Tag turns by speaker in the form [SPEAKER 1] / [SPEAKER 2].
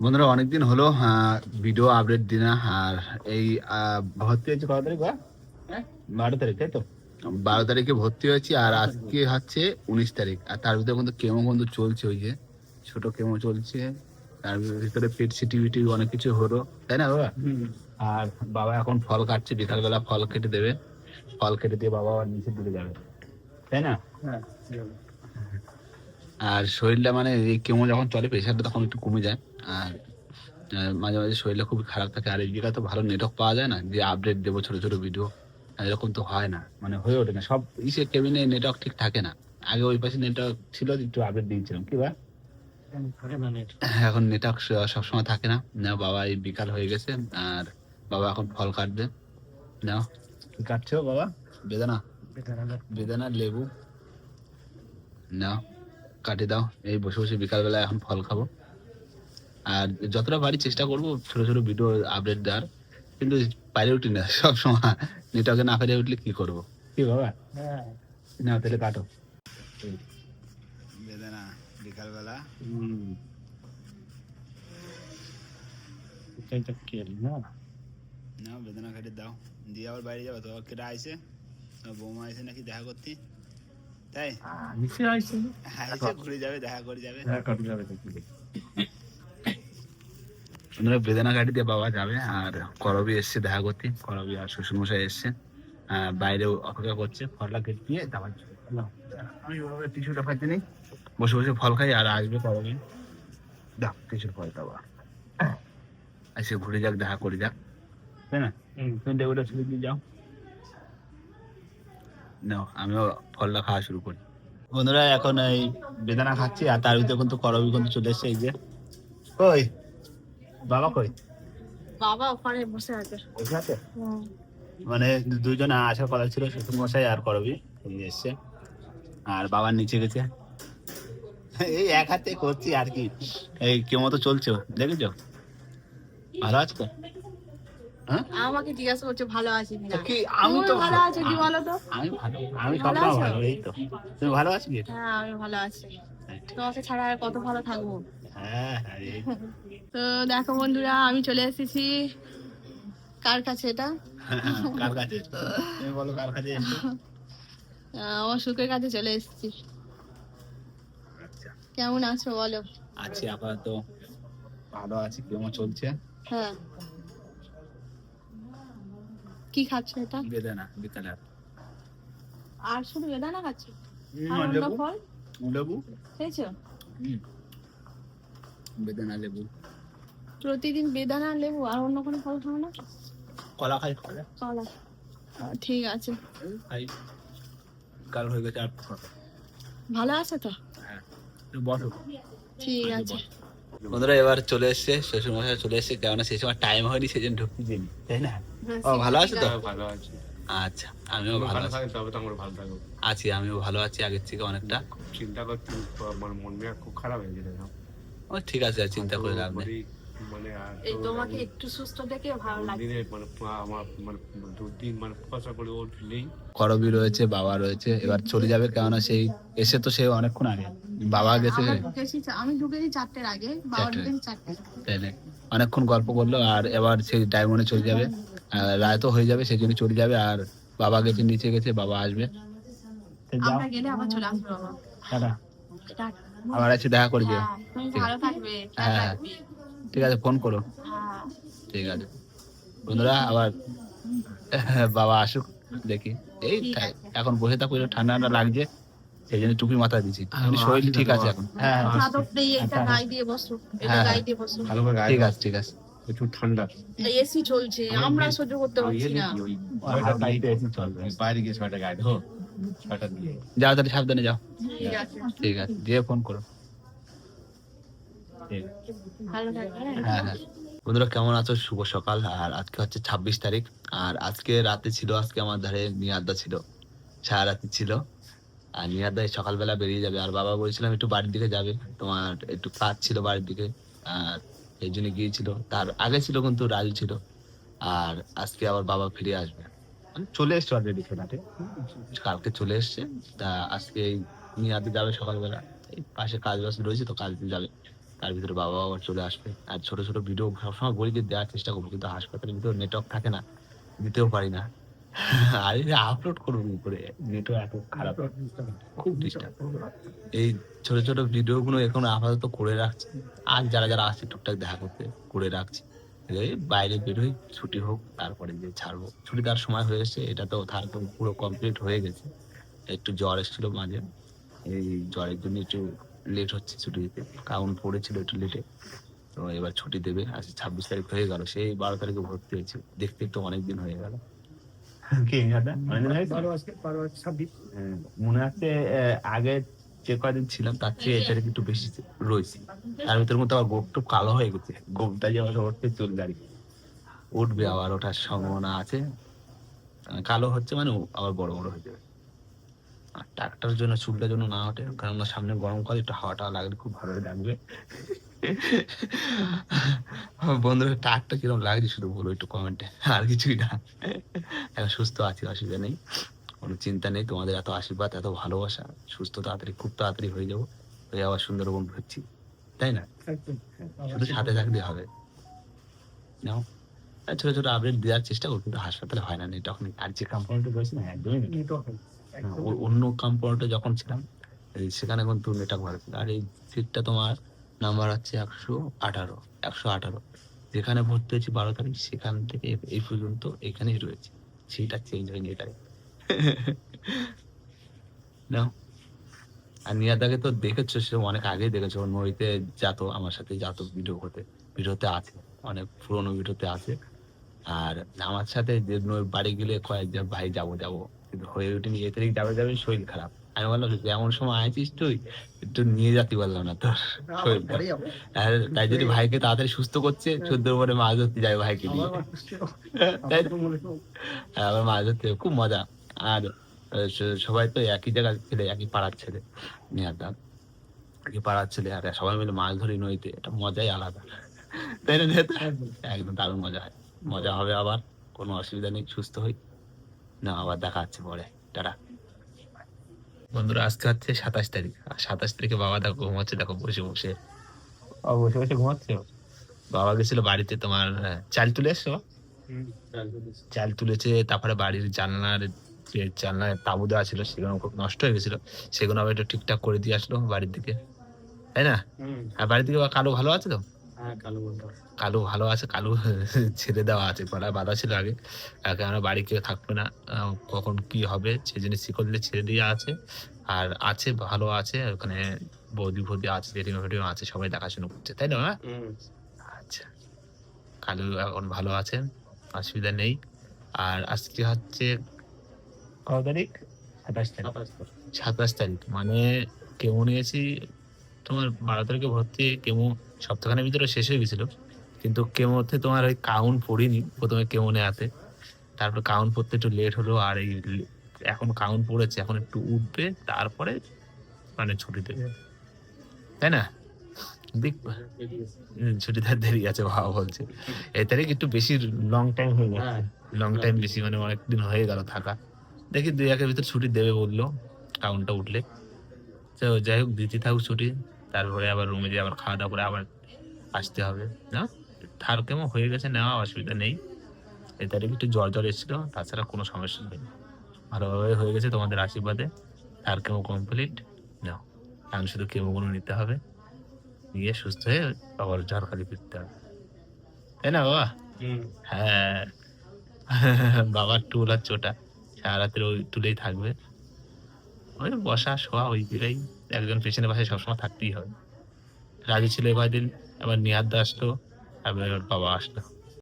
[SPEAKER 1] বন্ধুরা অনেকদিন হলো ভিডিও আপডেট দিই না। আর এই ভর্তি হয়েছে কত তারিখ? 12 তারিখ, তাই তো? 12 তারিখে ভর্তি হয়েছি আর আজকে হচ্ছে 19 তারিখ। আর তার ভিতরে কিন্তু কেমো কিন্তু চলছে, ওই যে ছোট কেমো চলছে। তার ভিতরে পেট সিটি বিটি অনেক কিছু হলো, তাই না বাবা? আর বাবা এখন ফল কাটছে, বিকালবেলা ফল কেটে দেবে। ফল কেটে দিয়ে বাবা আবার নিচের দিকে যাবে, তাই না? আর শরীরটা মানে এই কেমো যখন চলে প্রেশারটা তখন একটু কমে যায়। আর মাঝে মাঝে শরীরটা খুবই খারাপ থাকে। আর এই জায়গায় তো ভালো নেটওয়ার্ক পাওয়া যায় না যে আপডেট দেবো ছোট ছোট ভিডিও, এরকম তো হয় না, মানে হয়ে ওঠে না। সব ইসে কেবিনে নেটওয়ার্ক ঠিক থাকে না। আগে ওই পাশে নেটওয়ার্ক ছিল, একটু আপডেট দিয়েছিলাম কি বা এখন নেটওয়ার্ক সবসময় থাকে না। না বাবা এই বিকাল হয়ে গেছে আর বাবা এখন ফল কাটবে। নাও কি কাটছো বাবা? বেদানা, বেদানা লেবু নাও কাটি দাও। এই বসে বসে বিকালবেলা এখন ফল খাবো। আর যতটা পারি চেষ্টা করবো ছোট ছোট ভিডিও আপডেট দেওয়ার, কিন্তু পাইরে উঠি না সবসময়। নেটওয়ার্কে না পেরে উঠলে কি করবো, কি বাবা? না তাহলে কাটো বেদানা বিকালবেলা। না বেদানা কেটে দাও, দিয়ে আবার বাইরে যাবো তো। কেটে আইসে বৌমা আইসে নাকি দেখা করতে, তাই আইসে ঘুরে যাবে, দেখা করে যাবে। বেদানা কাটি দিয়ে বাবা যাবে। আর করবি এসছে দেখা করতে, করবি আর শ্বশুরমশাই এসছে বাইরে অপেক্ষা করছে। ফলটা কেটে দিয়ে তারপর আমি ওভাবে টিস্যুটা পাইতে নেই, বসে বসে ফল খাই। আর আসবে করবি, দাও টিস্যুর ফল দেওয়া এসে ঘুরে যাক, দেখা করে যাক, তাই না? তুমি দেবুটা ছুটি দিয়ে যাও, নাও আমিও ফলটা খাওয়া শুরু করি। বন্ধুরা এখন এই বেদানা খাচ্ছি আর তার ভিতরে কিন্তু করবি কিন্তু চলে এসছে। এই যে কই বাবা, কই
[SPEAKER 2] বাবা ওখানে বসে আছে।
[SPEAKER 1] বসে আছে? মানে দুইজন আসার কথা ছিল, শ্বশুর মশাই আর করবি এসছে। আর বাবার নিচে গেছে, এই এক হাতে করছি আর কি। এই কেমন তো চলছে দেখেছো? ভালো আছে তো? হ্যাঁ
[SPEAKER 2] আমাকে জিজ্ঞাসা করছে ভালো আছি কিনা।
[SPEAKER 1] কি আমি
[SPEAKER 2] তুমি
[SPEAKER 1] তো
[SPEAKER 2] ভালো আছো কি বলো তো?
[SPEAKER 1] আমি ভালো, আমি
[SPEAKER 2] ভালো
[SPEAKER 1] সবসময়
[SPEAKER 2] আছো?
[SPEAKER 1] ভালো। এই তো তুমি ভালো আছো কি?
[SPEAKER 2] হ্যাঁ আমি ভালো আছি। তোমাকে ছাড়া আর কত ভালো থাকবো।
[SPEAKER 1] হ্যাঁ হ্যাঁ এই
[SPEAKER 2] তো দেখো বন্ধুরা, আমি চলে এসেছি কার কাছে এটা?
[SPEAKER 1] কার কাছে? তুমি বলো কার কাছে এসছো?
[SPEAKER 2] আমার সুখের কাছে চলে এসেছি।
[SPEAKER 1] আচ্ছা
[SPEAKER 2] কেমন আছো বলো?
[SPEAKER 1] আছি আপাতত ভালো আছি। কেমন চলছে?
[SPEAKER 2] হ্যাঁ কি খাচ্ছ এটা?
[SPEAKER 1] বেদানা বিকালে।
[SPEAKER 2] আর শুধু বেদানা খাচ্ছো?
[SPEAKER 1] হুম,
[SPEAKER 2] আর অন্য
[SPEAKER 1] লেবু,
[SPEAKER 2] ফল
[SPEAKER 1] লেবু,
[SPEAKER 2] খেয়েছো?
[SPEAKER 1] বেদানা লেবু।
[SPEAKER 2] প্রতিদিন বেদানা লেবু আর অন্য কোনো ফল খাও না?
[SPEAKER 1] কলা খাই, কলা
[SPEAKER 2] কলা। ঠিক আছে।
[SPEAKER 1] খাই। কাল হয়ে গেছে আর
[SPEAKER 2] ভালো আছে তো?
[SPEAKER 1] হ্যাঁ তুমি বসো।
[SPEAKER 2] ঠিক আছে।
[SPEAKER 1] বন্ধুরা এবার চলে এসছে শ্বশুর মশাই, চলে এসছে। কেননা সেই সময় টাইম হয়নি, সেই জন্য ঢুকতে দিইনি, তাই না? ও ভালো আছে তো?
[SPEAKER 3] ভালো আছি।
[SPEAKER 1] আচ্ছা আমিও ভালো আছি।
[SPEAKER 3] তবে তো আমরা ভালো থাকবো।
[SPEAKER 1] আছি আমিও ভালো আছি আগের থেকে অনেকটা।
[SPEAKER 3] চিন্তা করছি, আমার মন মেজাজ খুব খারাপ হয়ে গেছে।
[SPEAKER 1] ও ঠিক আছে, আর চিন্তা করে লাভ নেই।
[SPEAKER 3] মানে
[SPEAKER 2] এই তোমাকে একটু সুস্থ দেখে ভালো লাগছে।
[SPEAKER 3] দিনে মানে আমার মানে দুদিন মানে ফসা করে উঠলেই
[SPEAKER 1] করবি রয়েছে, বাবা রয়েছে, এবার চলে যাবে। কেননা সেই এসে তো সে অনেকক্ষণ আগে, বাবা গেছে
[SPEAKER 2] আমি ঢুকেছি 4টের আগে, বাবা ঢুকেছি 4টে।
[SPEAKER 1] তাই না? অনেকক্ষণ গল্প করলো আর এবার সেই ডায়মন্ডে চলে যাবে। রায় তো হয়ে যাবে, সেই জন্য চলে যাবে। আর বাবা গেছে, নিচে গেছে, বাবা আসবে।
[SPEAKER 2] আমরা গেলে আবার চলে আসবে বাবা।
[SPEAKER 1] Tata,
[SPEAKER 2] tata.
[SPEAKER 1] আবার এসে দেখা করে দিও।
[SPEAKER 2] হ্যাঁ, তুমি ভালো থাকবে, খেয়াল
[SPEAKER 1] হ্যাঁ
[SPEAKER 2] রাখবে।
[SPEAKER 1] ঠিক আছে, ফোন করো।
[SPEAKER 2] হ্যাঁ।
[SPEAKER 1] ঠিক আছে বন্ধুরা, আবার বাবা আসুক দেখি। এই
[SPEAKER 2] ঠিক আছে।
[SPEAKER 1] এখন বসে থাকো, একটু ঠান্ডা ঠান্ডা লাগছে, সেই জন্য টুপি মাথায় দিচ্ছি। শরীর ঠিক আছে এখন। হ্যাঁ
[SPEAKER 2] চাদরটা এটা গায়ে দিয়ে বসো, এটা গায়ে দিয়ে বসো।
[SPEAKER 3] ভালো করে
[SPEAKER 1] ঠিক আছে ঠিক আছে।
[SPEAKER 3] প্রচুর ঠান্ডা।
[SPEAKER 2] এসি চলছে, আমরা সহ্য করতে পারছি না।
[SPEAKER 3] বাইরে গিয়ে ছয়টা গায়ে ধো, ছয়টা দিয়ে
[SPEAKER 1] যাও তাহলে, সাবধানে যাও।
[SPEAKER 2] ঠিক আছে,
[SPEAKER 1] ঠিক আছে, দিয়ে ফোন করো।
[SPEAKER 2] ভালো থাকবে।
[SPEAKER 1] হ্যাঁ হ্যাঁ। বন্ধুরা কেমন আছো? শুভ সকাল। আর আজকে হচ্ছে 26 তারিখ। আর আজকে রাতে ছিল, আজকে আমার ধারে নিয়াদ্দা ছিল, সারা রাতে ছিল। আর নিয়াদ্দা সকালবেলা বেরিয়ে যাবে। আর বাবা বলছিলাম একটু বাড়ির দিকে যাবে, তোমার একটু কাজ ছিল বাড়ির দিকে। আর এই জন্য গিয়েছিল। তার আগে ছিল কিন্তু রাজু ছিল। আর আজকে আবার বাবা ফিরে আসবে, মানে চলে এসছে অলরেডি ফেরাতে, কালকে চলে এসছে। তা আজকে এই নিয়াদ্দা যাবে সকালবেলা, এই পাশে কাজ বাজ রয়েছে তো, কাজ দিয়ে যাবে। তার ভিতরে বাবা আবার চলে আসবে। আর ছোট ছোট ভিডিও সবসময় বলি যে দেওয়ার চেষ্টা করবো, কিন্তু হাসপাতালের ভিতরে নেটওয়ার্ক থাকে না, দিতেও পারি না। আর আপলোড করবো কি করে, নেটওয়ার্ক এত খারাপ, খুব ডিস্টার্ব। এই ছোট ছোট ভিডিও গুলো এখন আপাতত করে রাখছি, আর যারা যারা আসছে টুকটাক দেখা করতে করে রাখছি। এই বাইরে বেরোই, ছুটি হোক তারপরে যে ছাড়বো। ছুটি দেওয়ার সময় হয়ে এসেছে, এটা তো তার পুরো কমপ্লিট হয়ে গেছে। একটু জ্বর এসেছিল মাঝে, এই জ্বরের জন্য একটু লেট হচ্ছে ছুটি দিতে, কারণ পড়েছিল একটু লেটে। তো এবার ছুটি দেবে, আজ 26 তারিখ হয়ে গেল, সেই 12 তারিখে ভর্তি হয়েছে, দেখতে তো অনেকদিন হয়ে গেল। কি দাদা, অনেকদিন হয়েছে? হ্যাঁ, মনে হচ্ছে আগে যে কয়দিন ছিলাম তার চেয়ে এটা একটু বেশি রয়েছে। তার ভিতর মধ্যে আবার গোপ টোপ কালো হয়ে গেছে, গোপটা যে আবার উঠতে চুল দাঁড়িয়ে উঠবে, আবার ওঠার সম্ভাবনা আছে। কালো হচ্ছে মানে আবার বড় বড় হয়ে যাবে। আর টাকটার জন্য চুলটার জন্য না ওঠে, কারণ সামনে গরমকাল, একটু হাওয়াটা লাগলে খুব ভালো লাগবে। বন্ধুরা টাকটা কিরকম লাগছে শুধু বলো একটু কমেন্টে, আর কিছুই না। এখন সুস্থ আছি, অসুবিধা নেই, কোনো চিন্তা নেই। তোমাদের এত আশীর্বাদ, এত ভালোবাসা, সুস্থ তাড়াতাড়ি, খুব তাড়াতাড়ি হয়ে যাবো, হয়ে আবার সুন্দরবন ঘুরছি, তাই না? শুধু সাথে থাকলে হবে। নাও, ছোট ছোট আপডেট দেওয়ার চেষ্টা করবো, কিন্তু হাসপাতালে হয় না নেটওয়ার্ক নেই। আর যে কম্পাউন্ডে রয়েছে না, একদমই নেই। অন্য কম্পাউন্ডে যখন ছিলাম সেখানে কিন্তু নেটওয়ার্ক ভালো ছিল। আর এই সিটটা তোমার নাম্বার হচ্ছে 118, যেখানে ভর্তি হয়েছি 12 তারিখ, সেখান থেকে এই পর্যন্ত এখানেই রয়েছে, সিটটা চেঞ্জ হয়নি এটাই। নাও, আর নিয়াদাকে তো দেখেছো, সে অনেক আগেই দেখেছো, ও নদীতে যেত, আমার সাথে যেত ভিডিওতে আছে, অনেক পুরোনো ভিডিওতে আছে। আর আমার সাথে যে বাড়ি গেলে কয়েক যে ভাই যাবো, কিন্তু হয়ে ওঠেনি। এ তারিখ যাবে, শরীর খারাপ। আমি বললাম এমন সময় আছিস তুই, একটু নিয়ে যেতে পারলাম না তোর শরীরটা। আর তাই যদি ভাইকে তাড়াতাড়ি সুস্থ করছে, সুন্দরবনে মাছ ধরতে যাবে ভাইকে নিয়ে, তাই তো? আবার মাছ ধরতে খুব মজা। আর সবাই তো একই জায়গার ছেলে, একই পাড়ার ছেলে, নিয়াদা একই পাড়ার ছেলে, আর সবাই মিলে মাছ ধরি নদীতে, এটা মজাই আলাদা, তাই না নিয়াদা? একদম দারুণ মজা হয়, মজা হবে আবার, কোনো অসুবিধা নেই, সুস্থ হই না, আবার দেখা হচ্ছে পরে, টাটা। বন্ধুরা আজকে হচ্ছে 27 তারিখ, আর 27 তারিখে বাবা দেখো ঘুমাচ্ছে, দেখো বসে বসে ঘুমাচ্ছে। বাবা গেছিল বাড়িতে, তোমার চাল তুলে এসছো, চাল তুলেছে, তারপরে বাড়ির জানলার যে জানলার তাবু দেওয়া ছিল সেগুলো খুব নষ্ট হয়ে গেছিল, সেগুলো আবার একটু ঠিকঠাক করে দিয়ে আসলো বাড়ির দিকে, তাই না? আর বাড়ির দিকে কালো ভালো আছে তো? কালু ভালো আছে, কালু ছেড়ে দেওয়া আছে, গলায় বাঁধা ছিল আগে, কেননা বাড়ি কেউ থাকবে না, কখন কি হবে সেই জন্য শিকলে ছেড়ে দিয়ে আছে। আর আছে, ভালো আছে, ওখানে বৌদি আছে, জেঠিমা ফেটিমা আছে, সবাই দেখাশোনা করছে, তাই না? আচ্ছা, কালু এখন ভালো আছে, অসুবিধা নেই। আর আজকে হচ্ছে কত তারিখ? 27 তারিখ, মানে কেমো নিয়েছি তোমার 12 তারিখে ভর্তি, কেমো সপ্তাহখানের ভিতরে শেষ হয়ে গেছিল, কিন্তু কেমোতে তোমার ওই কাউন্ট পড়িনি প্রথমে কেমো নেওয়াতে, তারপর কাউন্ট পড়তে একটু লেট হলো। আর এই এখন কাউন্ট পড়েছে, এখন একটু উঠবে, তারপরে মানে ছুটি দেবে, তাই না? দেখবা ছুটিতে দেরি আছে, বাবা বলছে এই তারিখ একটু বেশি লং টাইম হয়ে গেছে, লং টাইম বেশি, মানে অনেকদিন হয়ে গেল থাকা। দেখি 2-1 ভিতর ছুটি দেবে বললো, কাউন্টটা উঠলে। তো যাই হোক, দিতে থাকুক ছুটি, তারপরে আবার রুমে দিয়ে আবার খাওয়া দাওয়া করে আবার আসতে হবে না। থার কেমন হয়ে গেছে, নেওয়া অসুবিধা নেই। এই তারিখ একটু জ্বর এসেছিল, তাছাড়া কোনো সমস্যা নেই, ভালোভাবে হয়ে গেছে তোমাদের আশীর্বাদে। থার কেমো কমপ্লিট নাও, এখন শুধু কেমোগুলো নিতে হবে, নিয়ে সুস্থ হয়ে আবার ঝাড়খালি ফিরতে হবে, তাই না বাবা? হ্যাঁ। বাবার টুল আর চোটা সারা রাতের ওই টুলেই থাকবে, ওই বসা শোয়া ওই দিকেই, একজন পেছনের পাশে সবসময় থাকতেই হবে। রাজি ছিল এ কয়দিন, আবার নিহাদ্দা আসলো, আবার বাবা আসলো।